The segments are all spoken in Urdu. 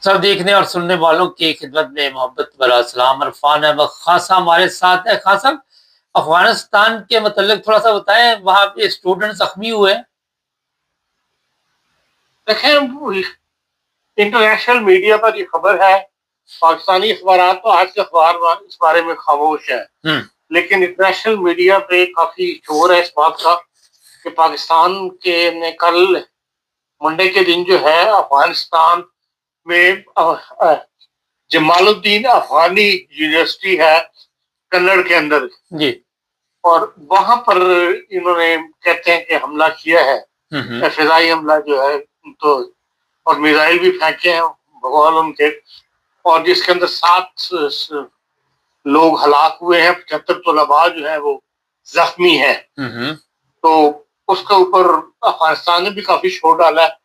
سب دیکھنے اور سننے والوں کی خدمت میں محبت والا سلام عرفان ہے وقت خاصا ہمارے ساتھ ہے. خاصا افغانستان کے متعلق تھوڑا سا بتائیں، وہاں پہ اسٹوڈنٹ زخمی ہوئے ہیں. دیکھیں، انٹرنیشنل میڈیا پر یہ خبر ہے. پاکستانی اخبارات تو آج کے اخبار اس بارے میں خاموش ہے، لیکن انٹرنیشنل میڈیا پہ کافی شور ہے اس بات کا کہ پاکستان کے نے کل منڈے کے دن جو ہے افغانستان میں جمال الدین افغانی یونیورسٹی ہے کنڑ کے اندر جی، اور وہاں پر انہوں نے کہتے ہیں کہ حملہ کیا ہے، فضائی حملہ جو ہے، تو اور میزائل بھی پھینکے ہیں بغول ان کے، اور جس کے اندر 7 لوگ ہلاک ہوئے ہیں، 75 طلباء جو ہیں وہ زخمی ہیں. تو اس کے اوپر افغانستان نے بھی کافی شور ڈالا ہے،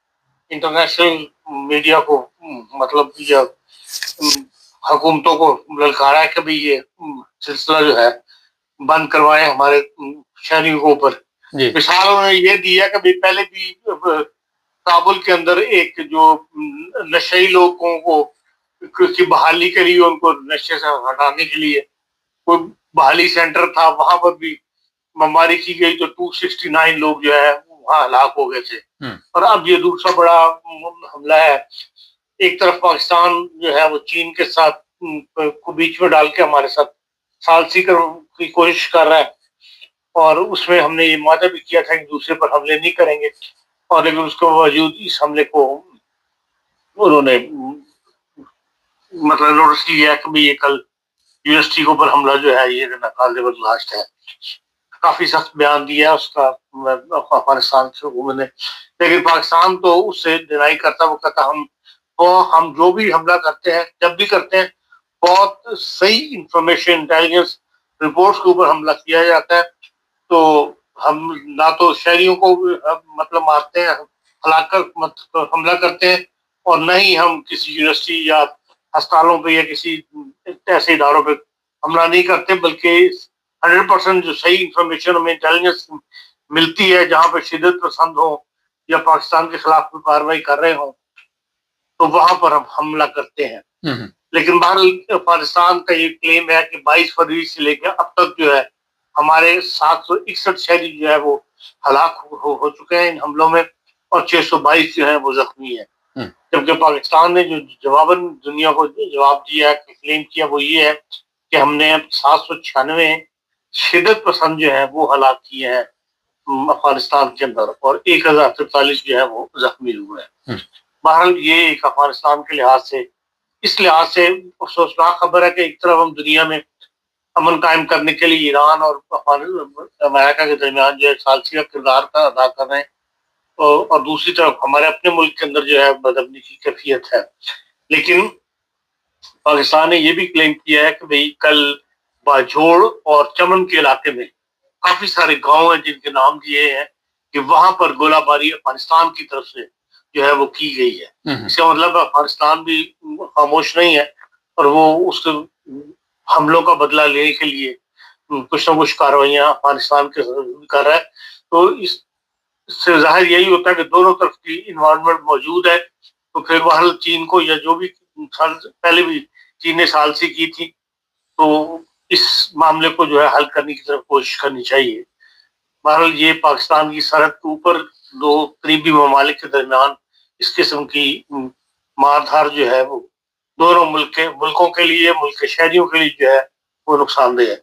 انٹرنیشنل میڈیا کو مطلب حکومتوں کو للکارا ہے کہ بھئی یہ سلسلہ جو ہے بند کروائے ہمارے شہریوں کے اوپر. مثال انہوں نے یہ دیا کہ بھئی پہلے بھی کابل کے اندر ایک جو نشئی لوگوں کو کی بحالی کے لیے، ان کو نشے سے ہٹانے کے لیے کوئی بحالی سینٹر تھا، وہاں پر بھی بمباری کی گئی تو 269 لوگ جو ہے وہاں ہلاک ہو گئے تھے. اور اب یہ دوسرا بڑا حملہ ہے. ایک طرف پاکستان جو ہے وہ چین کے ساتھ کو بیچ میں ڈال کے ہمارے ساتھ ثالثی کی کوشش کر رہا ہے، اور اس میں ہم نے یہ معاہدہ بھی کیا تھا کہ دوسرے پر حملے نہیں کریں گے، اور لیکن اس کے باوجود اس حملے کو انہوں نے مطلب نوٹس لیا کہ یہ کل یونیورسٹی کے اوپر حملہ جو ہے یہ ناقابل برداشت ہے. کافی سخت بیان دیا اس کا افغانستان کی حکومت نے، لیکن پاکستان تو اس سے ڈینائی کرتا، وہ کہتا ہم جو بھی حملہ کرتے ہیں، جب بھی کرتے ہیں، بہت صحیح انفارمیشن انٹیلیجنس رپورٹس کے اوپر حملہ کیا جاتا ہے. تو ہم نہ تو شہریوں کو مطلب مارتے ہیں، حملہ کرتے ہیں، اور نہ ہی ہم کسی یونیورسٹی یا ہسپتالوں پہ یا کسی ایسے اداروں پہ حملہ نہیں کرتے، بلکہ 100% جو صحیح انفارمیشن ہمیں انٹیلیجنس ملتی ہے، جہاں پہ شدت پسند ہو یا پاکستان کے خلاف کوئی کارروائی کر رہے ہوں، تو وہاں پر ہم حملہ کرتے ہیں. لیکن بہرحال پاکستان کا یہ کلیم ہے کہ 22 فروری سے لے کے اب تک جو ہے ہمارے 761 شہری جو ہے وہ ہلاک ہو چکے ہیں ان حملوں میں، اور 622 جو ہیں وہ زخمی ہیں. جبکہ پاکستان نے جو جواباً دنیا کو جواب دیا ہے، کلیم کیا، وہ یہ ہے کہ ہم نے 796 شدت پسند جو ہے وہ ہلاک کیے ہیں افغانستان کے اندر، اور 1043 جو ہے وہ زخمی ہوئے ہیں. بہرحال یہ ایک افغانستان کے لحاظ سے، اس لحاظ سے افسوسناک خبر ہے کہ ایک طرف ہم دنیا میں امن قائم کرنے کے لیے ایران اور امریکہ کے درمیان جو ہے ثالثی کا کردار کا ادا کر رہے ہیں، اور دوسری طرف ہمارے اپنے ملک کے اندر جو ہے بدامنی کی کیفیت ہے. لیکن پاکستان نے یہ بھی کلیم کیا ہے کہ بھئی کل باجوڑ اور چمن کے علاقے میں کافی سارے گاؤں ہیں جن کے نام دیے ہیں کہ وہاں پر گولہ باری افغانستان کی طرف سے جو ہے وہ کی گئی ہے. اس کا مطلب افغانستان بھی خاموش نہیں ہے، اور وہ اس کے حملوں کا بدلہ لینے کے لیے کچھ نہ کچھ کاروائیاں افغانستان کے کر رہا ہے. تو اس سے ظاہر یہی ہوتا ہے کہ دونوں طرف کی انوالومنٹ موجود ہے. تو پھر بہرحال چین کو، یا جو بھی پہلے بھی چین نے ثالثی کی تھی، تو اس معاملے کو جو ہے حل کرنے کی طرف کوشش کرنی چاہیے. بہرحال یہ پاکستان کی سرحد کے اوپر دو قریبی ممالک کے درمیان اس قسم کی مار دھار جو ہے وہ دونوں ملکوں کے لیے، ملک کے شہریوں کے لیے جو ہے وہ نقصان دہ ہے.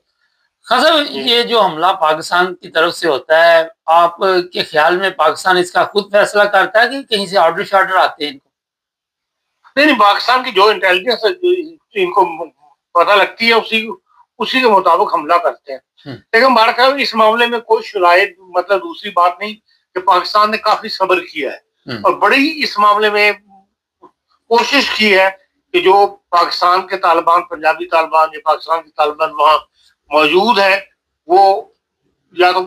خاصا یہ جو حملہ پاکستان کی طرف سے ہوتا ہے، آپ کے خیال میں پاکستان اس کا خود فیصلہ کرتا ہے کہ کہیں سے آرڈر شارڈر آتے ہیں ان کو؟ نہیں، پاکستان کی جو انٹیلیجنس ان کو پتہ لگتی ہے اسی کے مطابق حملہ کرتے ہیں. لیکن ہمارا خیال اس معاملے میں کوئی شرائط مطلب دوسری بات نہیں کہ پاکستان نے کافی صبر کیا ہے اور بڑی اس معاملے میں کوشش کی ہے کہ جو پاکستان کے طالبان، پنجابی طالبان یا پاکستان کے طالبان وہاں موجود ہیں، وہ یا تو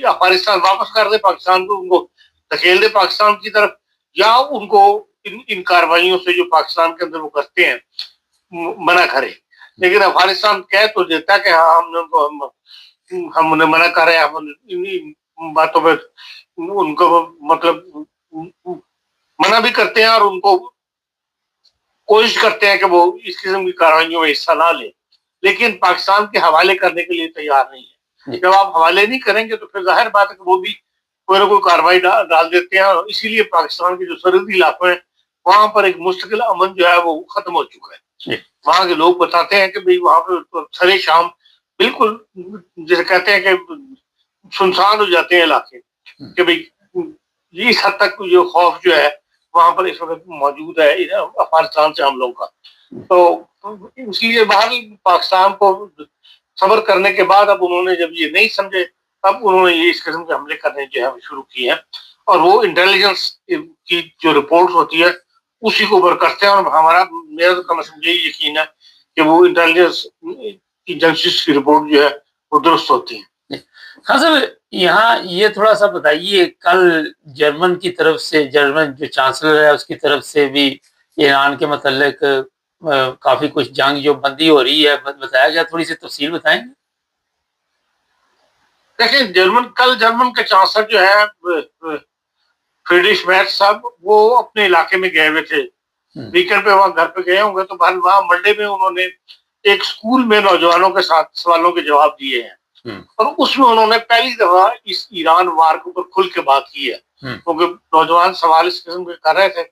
افغانستان واپس کر دے، پاکستان کو ان کو دھکیل دے پاکستان کی طرف، یا ان کو ان کاروائیوں سے جو پاکستان کے اندر وہ کرتے ہیں منع کرے. لیکن افغانستان کہہ تو دیتا کہ ہاں ہم انہیں منع کر رہے ہیں، ہم ان باتوں پہ ان کو مطلب منع بھی کرتے ہیں اور ان کو کوشش کرتے ہیں کہ وہ اس قسم کی کارروائیوں میں حصہ نہ لیں، لیکن پاکستان کے حوالے کرنے کے لیے تیار نہیں ہے۔ جب آپ حوالے نہیں کریں گے تو پھر ظاہر بات ہے کہ وہ بھی کوئی نہ کوئی کارروائی ڈال دیتے ہیں، اور اسی لیے پاکستان کے جو سرحدی علاقے ہیں وہاں پر ایک مستقل امن جو ہے وہ ختم ہو چکا ہے۔ وہاں کے لوگ بتاتے ہیں کہ بھئی وہاں پہ سرے شام بالکل جسے کہتے ہیں کہ سنسان ہو جاتے ہیں علاقے، کہ بھئی اس حد تک جو خوف جو ہے وہاں پر اس وقت موجود ہے افغانستان سے حملوں کا۔ تو اس لیے باہر پاکستان کو صبر کرنے کے بعد اب انہوں نے جب یہ نہیں سمجھے تب انہوں نے یہ اس قسم کے حملے کرنے جو ہے شروع کیے ہیں، اور وہ انٹیلیجنس کی جو رپورٹ ہوتی ہے اسی کو اوپر کرتے ہیں، اور ہمارا میرا تو کم از کم یہی یقین ہے کہ وہ انٹیلیجنس ایجنسیز کی رپورٹ جو ہے وہ درست ہوتی ہے۔ ہاں صاحب، یہاں یہ تھوڑا سا بتائیے، کل جرمن کی طرف سے، جرمن جو چانسلر ہے اس کی طرف سے بھی ایران کے متعلق کافی کچھ جنگ جو بندی ہو رہی ہے بتایا گیا، تھوڑی سی تفصیل بتائیں گے؟ دیکھیں کل جرمن کے چانسلر جو ہے فریڈریش میرز صاحب، وہ اپنے علاقے میں گئے ہوئے تھے، ویکینڈ پہ وہاں گھر پہ گئے ہوں گے، تو وہاں منڈے میں انہوں نے ایک اسکول میں نوجوانوں کے ساتھ سوالوں کے جواب دیے ہیں، اور اس میں انہوں نے پہلی دفعہ اس ایران وار کے اوپر کھل کے بات کی ہے، کیونکہ نوجوان سوال اس قسم کے کر رہے تھے،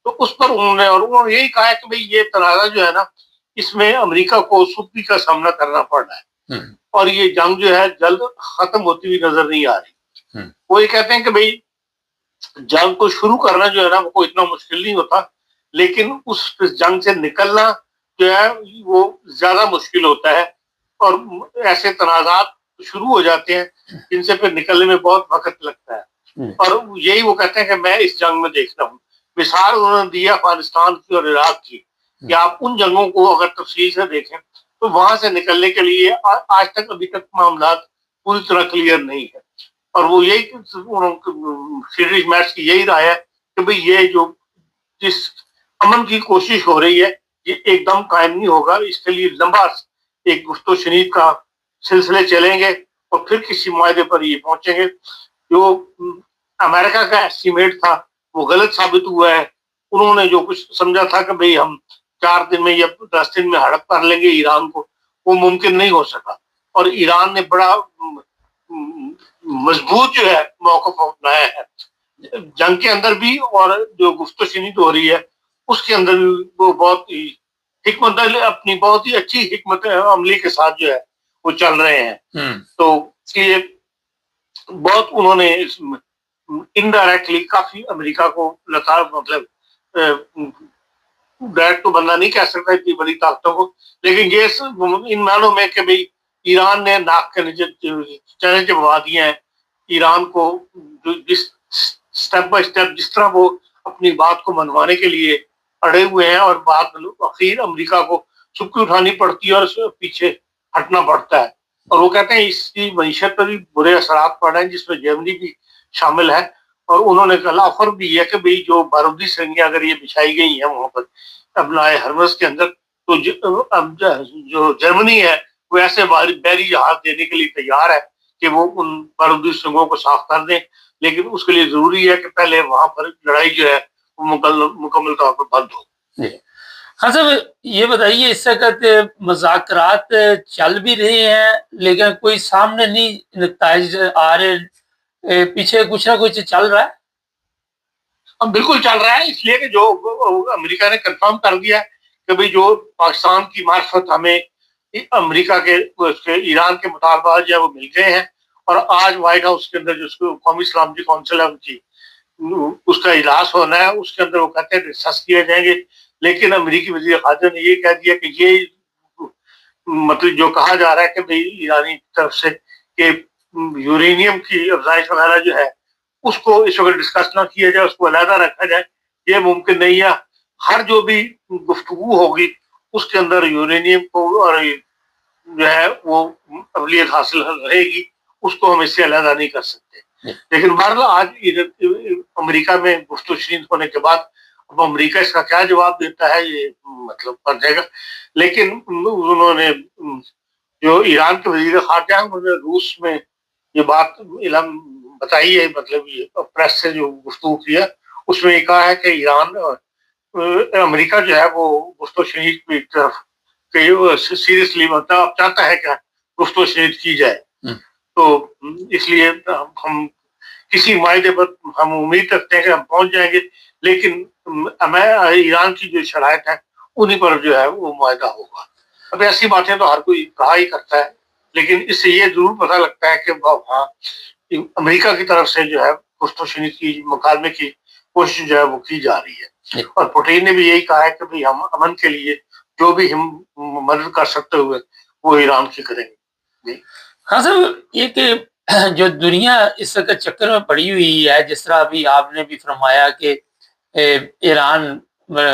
تو اس پر انہوں نے یہی کہا ہے کہ بھئی یہ تنازع جو ہے نا اس میں امریکہ کو سختی کا سامنا کرنا پڑ رہا ہے، اور یہ جنگ جو ہے جلد ختم ہوتی ہوئی نظر نہیں آ رہی۔ وہ یہ کہتے ہیں کہ بھئی جنگ کو شروع کرنا جو ہے نا وہ کوئی اتنا مشکل نہیں ہوتا، لیکن اس جنگ سے نکلنا جو ہے وہ زیادہ مشکل ہوتا ہے، اور ایسے تنازعات شروع ہو جاتے ہیں جن سے پھر نکلنے میں بہت وقت لگتا ہے، اور یہی وہ کہتے ہیں کہ میں اس جنگ میں دیکھتا ہوں۔ مثال انہوں نے دی افغانستان کی اور عراق کی، کہ آپ ان جنگوں کو اگر تفصیل سے دیکھیں تو وہاں سے نکلنے کے لیے آج تک ابھی تک معاملات پوری طرح کلیئر نہیں ہے، اور وہ یہی فریڈریش میرز کی یہی رائے ہے کہ بھئی یہ جو جس امن کی کوشش ہو رہی ہے یہ ایک دم قائم نہیں ہوگا، اس کے لیے لمبا ایک گفت و شنید کا سلسلے چلیں گے، اور پھر کسی معاہدے پر یہ پہنچیں گے۔ جو امریکہ کا ایسٹیمیٹ تھا وہ غلط ثابت ہوا ہے، انہوں نے جو کچھ سمجھا تھا کہ بھئی ہم 4 دن میں یا 10 دن میں ہڑپ کر لیں گے ایران کو، وہ ممکن نہیں ہو سکا، اور ایران نے بڑا مضبوط جو ہے موقف اپنایا ہے جنگ کے اندر بھی، اور جو گفت و شنید ہو رہی ہے اس کے اندر بھی وہ بہت ہی حکمت اپنی بہت ہی اچھی حکمت عملی کے ساتھ جو ہے وہ چل رہے ہیں۔ تو اس لیے بہت انہوں نے انڈائریکٹلی کافی امریکہ کو مطلب ڈائریکٹ تو بندہ نہیں کہہ سکتا اتنی بڑی طاقتوں کو، لیکن یہ ان معنوں میں کہ بھئی ایران نے ناک کے نیچے چنے چبوا دیے ہیں ایران کو، جس سٹیپ بائی سٹیپ جس طرح وہ اپنی بات کو منوانے کے لیے اڑے ہوئے ہیں، اور بات اخیر امریکہ کو چپکی اٹھانی پڑتی ہے اور اس پیچھے ہٹنا پڑتا ہے، اور وہ کہتے ہیں اس کی معیشت پر بھی برے اثرات پڑ رہے ہیں جس میں جرمنی بھی شامل ہے، اور انہوں نے کہا آفر بھی ہے کہ بھئی جو بارودی سرنگیاں اگر یہ بچھائی گئی ہیں وہاں پر اپنائے ہرمز کے اندر، تو جو جرمنی ہے وہ ایسے بحری جہاز دینے کے لیے تیار ہے کہ وہ ان بارودی سرنگوں کو صاف کر دیں، لیکن اس کے لیے ضروری ہے کہ پہلے وہاں پر لڑائی جو ہے وہ مکمل طور پر بند ہو۔ ہاں صاحب، یہ بتائیے اس وقت مذاکرات چل بھی رہے ہیں لیکن کوئی سامنے نہیں نتائج آ رہے، پیچھے کچھ نہ کچھ چل رہا ہے؟ بالکل چل رہا ہے، اس لیے کہ جو امریکہ نے کنفرم کر دیا کہ بھئی جو پاکستان کی معرفت ہمیں امریکہ کے ایران کے مطالبات جو ہے وہ مل گئے ہیں، اور آج وائٹ ہاؤس کے اندر جو قومی سلامتی کونسل ہے ان کی اس کا اجلاس ہونا ہے، اس کے اندر وہ کہتے ہیں ڈسکس کیے جائیں گے، لیکن امریکی وزیر خارجہ نے یہ کہہ دیا کہ یہ مطلب جو کہا جا رہا ہے کہ بھئی ایرانی طرف سے کہ یورینیم کی افزائش وغیرہ جو ہے اس کو اس وقت ڈسکس نہ کیا جائے، اس کو علیحدہ رکھا جائے، یہ ممکن نہیں ہے۔ ہر جو بھی گفتگو ہوگی اس کے اندر یورینیم کو اور جو ہے وہ اقلیت حاصل رہے گی، اس کو ہم اس سے علیحدہ نہیں کر سکتے۔ لیکن بہرحال آج امریکہ میں گفت و شنید ہونے کے بعد اب امریکہ اس کا کیا جواب دیتا ہے یہ مطلب پڑ جائے گا، لیکن انہوں نے جو ایران کے وزیر خارجہ ہیں انہوں نے روس میں یہ بات علم بتائی ہے، مطلب یہ پریس سے جو گفتگو کیا اس میں یہ کہا ہے کہ ایران امریکہ جو ہے وہ گفت و شنید کی طرف سیریسلی مطلب چاہتا ہے کہ گفت و شنید کی جائے، تو اس لیے ہم کسی معاہدے پر ہم امید رکھتے ہیں کہ ہم پہنچ جائیں گے، لیکن ایران کی جو شرائط ہیں انہیں پر جو ہے وہ معاہدہ ہوگا۔ اب ایسی باتیں تو ہر کوئی کہا ہی کرتا ہے، لیکن اس سے یہ ضرور پتہ لگتا ہے کہ ہاں امریکہ کی طرف سے جو ہے گفت و شنید کی مکالمے کی کوشش جو ہے وہ کی جا رہی ہے، اور پوٹین نے بھی یہی کہا ہے کہ بھئی ہم امن کے لیے جو بھی ہم مدد کر سکتے ہوئے وہ ایران کی کریں گے۔ ہاں صاحب، یہ کہ جو دنیا اس وقت چکر میں پڑی ہوئی ہے، جس طرح ابھی آپ نے بھی فرمایا کہ ایران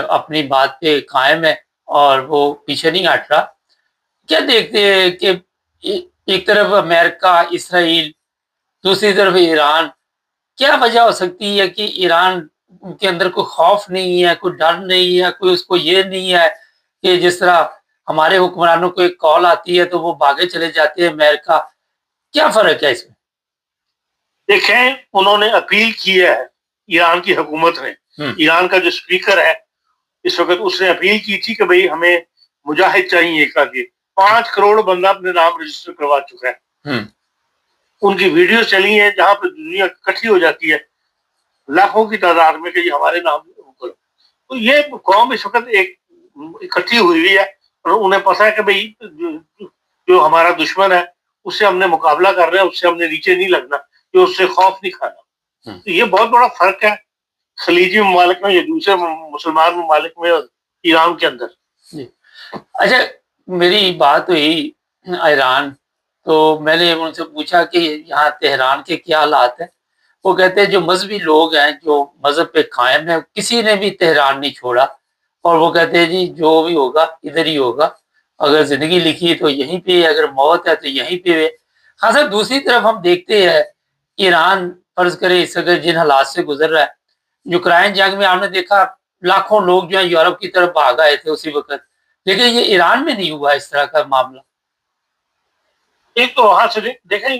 اپنی بات پہ قائم ہے اور وہ پیچھے نہیں ہٹ رہا، کیا دیکھتے ہیں کہ ایک طرف امریکہ، اسرائیل، دوسری طرف ایران، کیا وجہ ہو سکتی ہے کہ ایران کے اندر کوئی خوف نہیں ہے، کوئی ڈر نہیں ہے، کوئی اس کو یہ نہیں ہے کہ جس طرح ہمارے حکمرانوں کو ایک کال آتی ہے تو وہ بھاگے چلے جاتے ہیں امریکہ؟ کیا فرق ہے اس میں؟ دیکھیں، انہوں نے اپیل کی ہے، ایران کی حکومت نے، ایران کا جو اسپیکر ہے اس وقت، اس نے اپیل کی تھی کہ بھئی ہمیں مجاہد چاہیے، کا کہ 5 کروڑ بندہ اپنے نام رجسٹر کروا چکا ہے۔ ان کی ویڈیو چلی ہیں جہاں پہ دنیا اکٹھی ہو جاتی ہے لاکھوں کی تعداد میں کہ یہ ہمارے نام کرو۔ تو یہ قوم اس وقت ایک اکٹھی ہوئی ہے، اور انہیں پتہ ہے کہ بھئی جو ہمارا دشمن ہے اس سے ہم نے مقابلہ کر رہے ہیں، اس سے ہم نے نیچے نہیں لگنا، کہ اس سے خوف نہیں کھانا۔ تو یہ بہت بڑا فرق ہے خلیجی ممالک میں یا دوسرے مسلمان ممالک میں اور ایران کے اندر۔ اچھا، میری بات ہوئی ایران، تو میں نے ان سے پوچھا کہ یہاں تہران کے کیا حالات ہیں۔ وہ کہتے ہیں جو مذہبی لوگ ہیں، جو مذہب پہ قائم ہیں، کسی نے بھی تہران نہیں چھوڑا، اور وہ کہتے ہیں جی جو بھی ہوگا ادھر ہی ہوگا، اگر زندگی لکھی تو یہیں پہ، اگر موت ہے تو یہیں پہ ہے۔ ہاں سر، دوسری طرف ہم دیکھتے ہیں ایران فرض کرے اس وقت جن حالات سے گزر رہا ہے، یوکرائن جنگ میں آپ نے دیکھا لاکھوں لوگ جو ہیں یورپ کی طرف بھاگ آئے تھے اسی وقت، لیکن یہ ایران میں نہیں ہوا اس طرح کا معاملہ۔ ایک تو وہاں سے دیکھیں،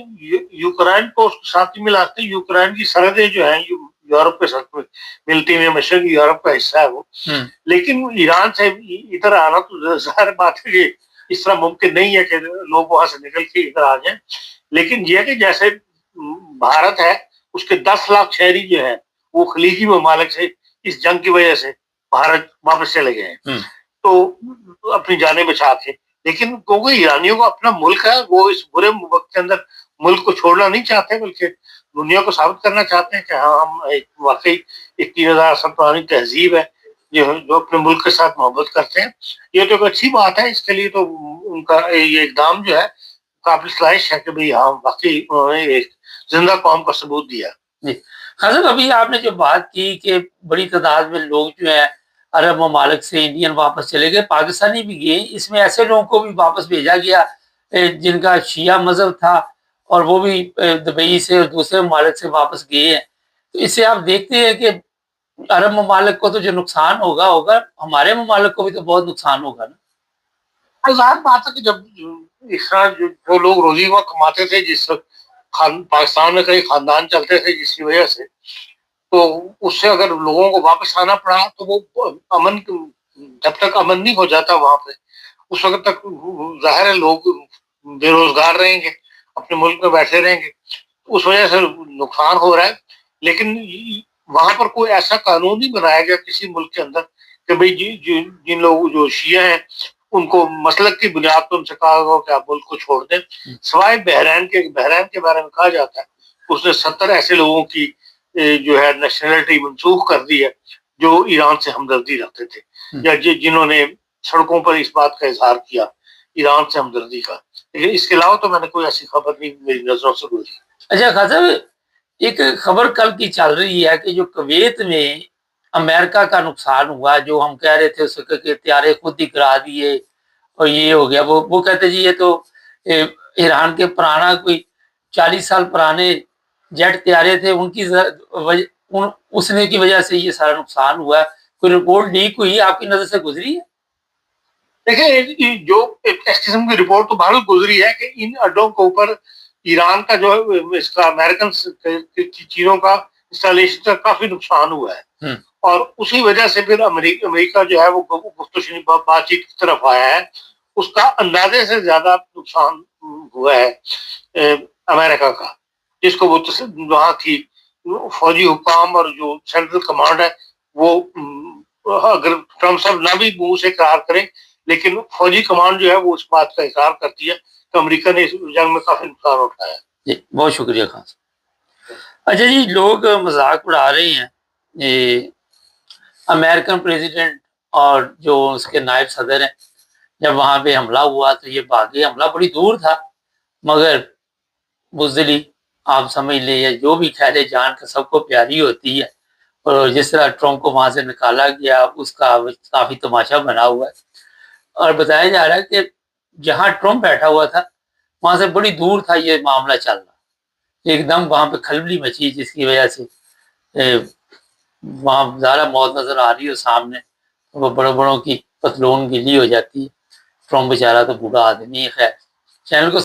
یوکرائن کو ساتھ ہی ملاتے، یوکرائن کی سرحدیں جو ہیں یورپ کے ساتھ ملتی ہیں، مشرقی یورپ کا حصہ ہے وہ، لیکن ایران سے ادھر آنا تو ظاہر بات ہے کہ اس طرح ممکن نہیں ہے کہ لوگ وہاں سے نکل کے ادھر آ جائیں، لیکن یہ کہ جیسے بھارت ہے اس کے 10 لاکھ شہری جو ہیں وہ خلیجی ممالک سے اس جنگ کی وجہ سے بھارت واپس چلے گئے ہیں، تو اپنی جانیں بچا کے، لیکن کیونکہ ایرانیوں کو اپنا ملک ہے، وہ اس برے وقت کے اندر ملک کو چھوڑنا نہیں چاہتے، بلکہ دنیا کو ثابت کرنا چاہتے ہیں کہ ہاں ہم واقعی ایک 3000 سال پرانی تہذیب ہے جو اپنے ملک کے ساتھ محبت کرتے ہیں۔ یہ تو ایک اچھی بات ہے، اس کے لیے تو ان کا یہ اقدام جو ہے قابل ستائش ہے کہ بھئی ہاں واقعی انہوں نے ایک زندہ قوم کا ثبوت دیا۔ حضرت، ابھی آپ نے جو بات کی کہ بڑی تعداد میں لوگ جو ہیں عرب ممالک سے انڈین واپس چلے گئے، پاکستانی بھی گئے، اس میں ایسے لوگوں کو بھی واپس بھیجا گیا جن کا شیعہ مذہب تھا، اور وہ بھی دبئی سے اور دوسرے ممالک سے واپس گئے ہیں۔ تو اس سے آپ دیکھتے ہیں کہ عرب ممالک کو تو جو نقصان ہوگا ہمارے ممالک کو بھی تو بہت نقصان ہوگا نا۔ ظاہر بات ہے کہ جب اس طرح جو لوگ روزی وہاں کماتے تھے، جس پاکستان میں کئی خاندان چلتے تھے جس کی وجہ سے، تو اس سے اگر لوگوں کو واپس آنا پڑا تو وہ امن، جب تک امن نہیں ہو جاتا وہاں پہ اس وقت تک ظاہر ہے لوگ بے روزگار رہیں گے، اپنے ملک میں بیٹھے رہیں گے، اس وجہ سے نقصان ہو رہا ہے۔ لیکن وہاں پر کوئی ایسا قانون نہیں بنایا گیا کسی ملک کے اندر کہ بھئی جن لوگ جو شیعہ ہیں ان کو مسلک کی بنیاد پر ان سے کہا گیا کہ آپ ملک کو چھوڑ دیں، سوائے بحرین کے بارے میں کہا جاتا ہے اس نے 70 ایسے لوگوں کی جو ہے نیشنلٹی منسوخ کر دی ہے جو ایران سے ہمدردی رکھتے تھے، یا جنہوں نے سڑکوں پر اس بات کا اظہار کیا ایران سے ہمدردی کا، لیکن اس کے علاوہ تو میں نے کوئی ایسی خبر نہیں میری نظروں سے گزری۔ اچھا خاصا، ایک خبر کل کی چل رہی ہے کہ جو کویت میں امریکہ کا نقصان ہوا، جو ہم کہہ رہے تھے اس وقت کہ طیارے خود ہی گرا دیے اور یہ ہو گیا، وہ کہتے جی یہ تو ایران کے پرانا کوئی 40 سال پرانے جیٹ طیارے تھے، ان کی اسنے کی وجہ سے یہ سارا نقصان ہوا ہے۔ کوئی رپورٹ لیک ہوئی، آپ کی نظر سے گزری ہے؟ دیکھیں، جو اس قسم کی رپورٹ تو بھارت گزری ہے کہ ان اڈوں کے اوپر ایران کا جو اس کا امریکن چیزوں کا انسٹالیشن کا کافی نقصان ہوا ہے، اور اسی وجہ سے پھر امریکہ جو ہے وہ گفت و شنید بات چیت کی طرف آیا ہے. اس کا اندازے سے زیادہ نقصان ہوا ہے امریکہ کا، جس کو وہ وہاں کی فوجی حکام اور جو سینٹرل کمانڈ ہے وہ اگر ٹرمپ صاحب نہ بھی منہ سے اقرار کریں لیکن فوجی کمانڈ جو ہے وہ اس بات کا اقرار کرتی ہے کہ امریکہ نے اس جنگ میں کافی نقصان اٹھایا. جی بہت شکریہ خان صاحب. اچھا جی، لوگ مذاق اڑا رہے ہیں یہ امریکن پریزیڈنٹ اور جو اس کے نائب صدر ہیں، جب وہاں پہ حملہ ہوا تو یہ بھاگے. حملہ بڑی دور تھا مگر بزدلی آپ سمجھ لیں یا جو بھی خیر جان کا سب کو پیاری ہوتی ہے، اور جس طرح ٹرمپ کو وہاں سے نکالا گیا اس کا کافی تماشا بنا ہوا ہے. اور بتایا جا رہا ہے کہ جہاں ٹرمپ بیٹھا ہوا تھا وہاں سے بڑی دور تھا یہ معاملہ چل رہا، ایک دم وہاں پہ کھلبلی مچی جس کی وجہ سے وہاں زیادہ موت نظر آ رہی ہو سامنے، وہ بڑوں بڑوں کی پتلون گیلی ہو جاتی ہے. ٹرمپ بیچارہ تو بوڑھا آدمی ہے. خیر، چینل کو